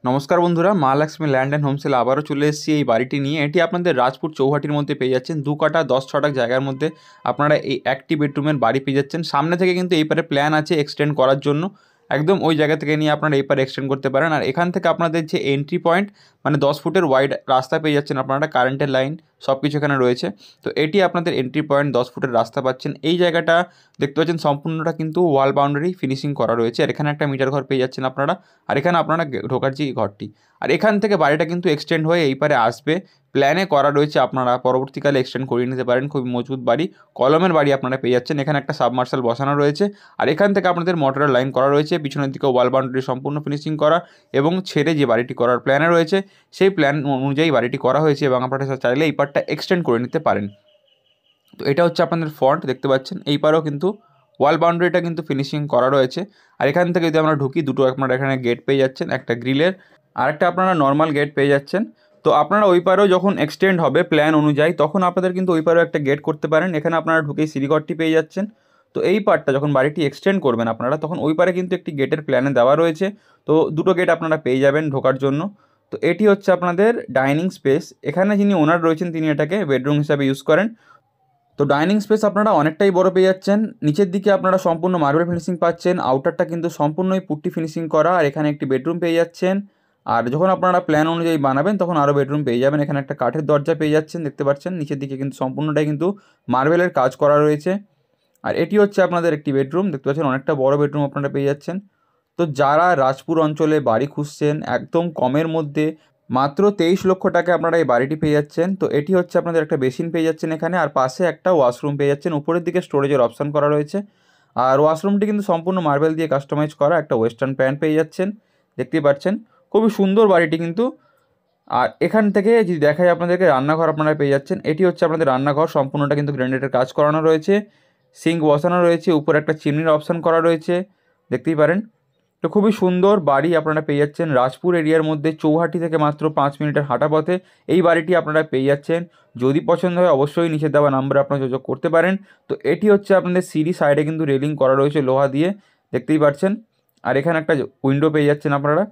নমস্কার বন্ধুরা, মা লক্ষ্মী ল্যান্ড অ্যান্ড হোমসেল আবারও চলে এসেছি এই বাড়িটি নিয়ে। এটি আপনাদের রাজপুর চৌহাটির মধ্যে পেয়ে যাচ্ছেন। 2 কাঠা 10 ছটাক জায়গার মধ্যে আপনারা এই একটি বেডরুমের বাড়ি পেয়ে যাচ্ছেন। সামনে থেকে কিন্তু এই পারে প্ল্যান আছে এক্সটেন্ড করার জন্য, একদম ওই জায়গা থেকে নিয়ে আপনারা এই পারে এক্সটেন্ড করতে পারেন। আর এখান থেকে আপনাদের যে এন্ট্রি পয়েন্ট, মানে 10 ফুটের ওয়াইড রাস্তা পেয়ে যাচ্ছেন আপনারা, কারেন্টের লাইন সব কিছু এখানে রয়েছে। তো এটি আপনাদের এন্ট্রি পয়েন্ট, 10 ফুটের রাস্তা পাচ্ছেন। এই জায়গাটা দেখতে পাচ্ছেন সম্পূর্ণটা কিন্তু ওয়াল বাউন্ডারি ফিনিশিং করা রয়েছে। আর এখানে একটা মিটার ঘর পেয়ে যাচ্ছেন আপনারা। আর এখানে আপনারা ঢোকার যে ঘরটি, আর এখান থেকে বাড়িটা কিন্তু এক্সটেন্ড হয়ে এই পারে আসবে। প্ল্যানে করা রয়েছে, আপনারা পরবর্তীকালে এক্সটেন্ড করিয়ে নিতে পারেন। খুবই মজবুত বাড়ি, কলমের বাড়ি আপনারা পেয়ে যাচ্ছেন। এখানে একটা সাবমার্শাল বসানো রয়েছে। আর এখান থেকে আপনাদের মোটরের লাইন করা রয়েছে। পিছনের দিকে ওয়াল বাউন্ডারি সম্পূর্ণ ফিনিশিং করা, এবং ছেড়ে যে বাড়িটি করার প্ল্যানে রয়েছে সেই প্ল্যান অনুযায়ী বাড়িটি করা হয়েছে, এবং আপনারা চাইলে এই পারটা এক্সটেন্ড করে নিতে পারেন। তো এটা হচ্ছে আপনাদের ফ্রন্ট, দেখতে পাচ্ছেন। এই পারেও কিন্তু ওয়াল বাউন্ডারিটা কিন্তু ফিনিশিং করা রয়েছে। আর এখান থেকে যদি আমরা ঢুকি, দুটো আপনারা এখানে গেট পেয়ে যাচ্ছেন, একটা গ্রিলের, আরেকটা আপনারা নর্মাল গেট পেয়ে যাচ্ছেন। তো আপনারা ওই পারেও যখন এক্সটেন্ড হবে প্ল্যান অনুযায়ী, তখন আপনাদের কিন্তু ওই পারেও একটা গেট করতে পারেন। এখানে আপনারা ঢুকেই সিঁড়িঘরটি পেয়ে যাচ্ছেন। তো এই পার্টটা যখন বাড়িটি এক্সটেন্ড করবেন আপনারা, তখন ওই পারে কিন্তু একটি গেটের প্ল্যানে দেওয়া রয়েছে। তো দুটো গেট আপনারা পেয়ে যাবেন ঢোকার জন্য। তো এটি হচ্ছে আপনাদের ডাইনিং স্পেস। এখানে যিনি ওনার রয়েছেন তিনি এটাকে বেডরুম হিসাবে ইউজ করেন। তো ডাইনিং স্পেস আপনারা অনেকটাই বড় পেয়ে যাচ্ছেন। নিচের দিকে আপনারা সম্পূর্ণ মার্বেল ফিনিশিং পাচ্ছেন, আউটারটা কিন্তু সম্পূর্ণই পুট্টি ফিনিশিং করা। আর এখানে একটি বেডরুম পেয়ে যাচ্ছেন। আর যখন আপনারা প্ল্যান অনুযায়ী বানাবেন তখন আরও বেডরুম পেয়ে যাবেন। এখানে একটা কাঠের দরজা পেয়ে যাচ্ছেন, দেখতে পাচ্ছেন। নিচের দিকে কিন্তু সম্পূর্ণটাই কিন্তু মার্বেলের কাজ করা রয়েছে। আর এটি হচ্ছে আপনাদের একটি বেডরুম, দেখতে পাচ্ছেন। অনেকটা বড় বেডরুম আপনারা পেয়ে যাচ্ছেন। তো যারা রাজপুর অঞ্চলে বাড়ি খুঁজছেন একদম কমের মধ্যে, মাত্র 23 লক্ষ টাকা আপনারা এই বাড়িটি পেয়ে যাচ্ছেন। তো এটি হচ্ছে আপনাদের একটা বেসিন পেয়ে যাচ্ছেন এখানে, আর পাশে একটা ওয়াশরুম পেয়ে যাচ্ছেন। উপরের দিকে স্টোরেজের অপশান করা রয়েছে। আর ওয়াশরুমটি কিন্তু সম্পূর্ণ মার্বেল দিয়ে কাস্টমাইজ করা। একটা ওয়েস্টার্ন প্যান্ট পেয়ে যাচ্ছেন, দেখতেই পাচ্ছেন। খুবই সুন্দর বাড়িটি কিন্তু। আর এখান থেকে যদি দেখায় আপনাদেরকে, রান্নাঘর আপনারা পেয়ে যাচ্ছেন। এটি হচ্ছে আপনাদের রান্নাঘর, সম্পূর্ণটা কিন্তু গ্র্যানাইটের কাজ করানো রয়েছে। সিঙ্ক বসানো রয়েছে, উপরে একটা চিমনির অপশান করা রয়েছে, দেখতেই পারেন। তো খুবই সুন্দর বাড়ি আপনারা পেয়ে যাচ্ছেন রাজপুর এরিয়ার মধ্যে, চৌহাটি থেকে মাত্র 5 মিনিটের হাঁটা পথে এই বাড়িটি আপনারা পেয়ে যাচ্ছেন। যদি পছন্দ হয় অবশ্যই নিচে দেওয়া নাম্বারে আপনারা যোগাযোগ করতে পারেন। তো এটি হচ্ছে আপনাদের সিঁড়ি, সাইডে কিন্তু রেলিং করা রয়েছে লোহা দিয়ে, দেখতেই পাচ্ছেন। আর এখানে একটা উইন্ডো পেয়ে যাচ্ছেন আপনারা।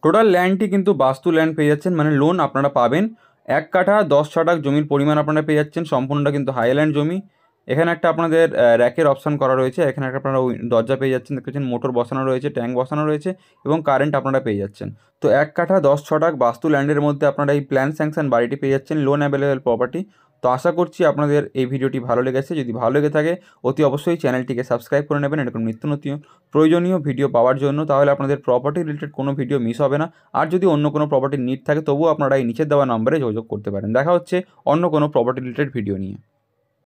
টোটাল ল্যান্ডটি কিন্তু বাস্তু ল্যান্ড পেয়ে যাচ্ছেন, মানে লোন আপনারা পাবেন। 1 কাঠা 10 ছটাক জমির পরিমাণ আপনারা পেয়ে যাচ্ছেন। সম্পূর্ণটা কিন্তু হাইল্যান্ড জমি। এখানে একটা আপনাদের র্যাকের অপশান করা রয়েছে। এখানে একটা আপনারা দরজা পেয়ে যাচ্ছেন, দেখতে পাচ্ছেন। মোটর বসানো রয়েছে, ট্যাঙ্ক বসানো রয়েছে, এবং কারেন্ট আপনারা পেয়ে যাচ্ছেন। তো 1 কাঠা 10 ছটাক বাস্তু ল্যান্ডের মধ্যে আপনারা এই প্ল্যান স্যাংশন বাড়িটি পেয়ে যাচ্ছেন, লোন অ্যাভেলেবেল প্রপার্টি। তো আশা করছি আপনাদের এই ভিডিওটি ভালো লেগেছে। যদি ভালো লেগে থাকে অতি অবশ্যই চ্যানেলটিকে সাবস্ক্রাইব করে নেবেন এরকম নিত্য নতুন প্রয়োজনীয় ভিডিও পাওয়ার জন্য। তাহলে আপনাদের প্রপার্টি রিলেটেড কোনো ভিডিও মিস হবে না। আর যদি অন্য কোনো প্রপার্টির নিড থাকে তবুও আপনারা এই নিচের দেওয়া নম্বরে যোগাযোগ করতে পারেন। দেখা হচ্ছে অন্য কোনো প্রপার্টি রিলেটেড ভিডিও নিয়ে।